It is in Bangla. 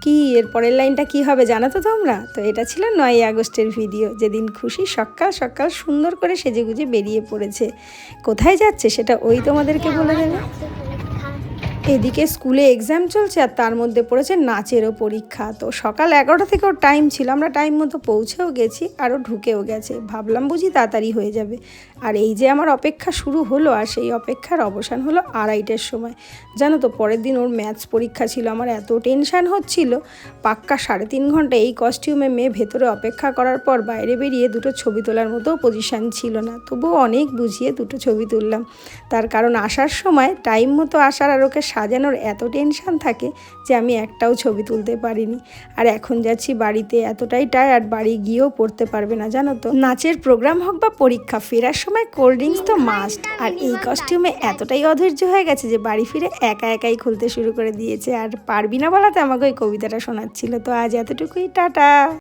কি এর পরের লাইনটা কি হবে জানো তো তোমরা? তো এটা ছিল 9ই আগস্টের ভিডিও, যেদিন খুশি সকাল সকাল সুন্দর করে সেজেগুজে বেরিয়ে পড়েছে। কোথায় যাচ্ছে সেটা ওই তোমাদেরকে বলে দেবে। এদিকে স্কুলে এক্সাম চলছে আর তার মধ্যে পড়েছে নাচেরও পরীক্ষা। তো সকাল 11টা থেকে ওর টাইম ছিল, আমরা টাইম মতো পৌঁছেও গেছি আরও ঢুকেও গেছে, ভাবলাম বুঝি তাড়াতাড়ি হয়ে যাবে। আর এই যে আমার অপেক্ষা শুরু হলো, আর সেই অপেক্ষার অবসান হলো 2:30টার সময়। জানো তো পরের দিন ওর ম্যাথস পরীক্ষা ছিল, আমার এত টেনশান হচ্ছিল। পাক্কা 3.5 ঘন্টা এই কস্টিউমে মেয়ে ভেতরে অপেক্ষা করার পর বাইরে বেরিয়ে দুটো ছবি তোলার মতো পজিশান ছিল না, তবুও অনেক বুঝিয়ে দুটো ছবি তুললাম। তার কারণ আসার সময় টাইম মতো আসার আর ওকে সাজানোর এত টেনশান থাকে যে আমি একটাও ছবি তুলতে পারিনি। আর এখন যাচ্ছি বাড়িতে, এতটাই টায়ার্ড, বাড়ি গিয়েও পড়তে পারবে না জানো তো। নাচের প্রোগ্রাম হোক বা পরীক্ষা, ফেরার সময় কোল্ড ড্রিঙ্কস তো মাস্ট। আর এই কস্টিউমে এতটাই অধৈর্য হয়ে গেছে যে বাড়ি ফিরে একা একাই খুলতে শুরু করে দিয়েছে। আর পারবি না বলাতে আমাকে ওই কবিতাটা শোনাচ্ছিল। তো আজ এতটুকুই, টাটা।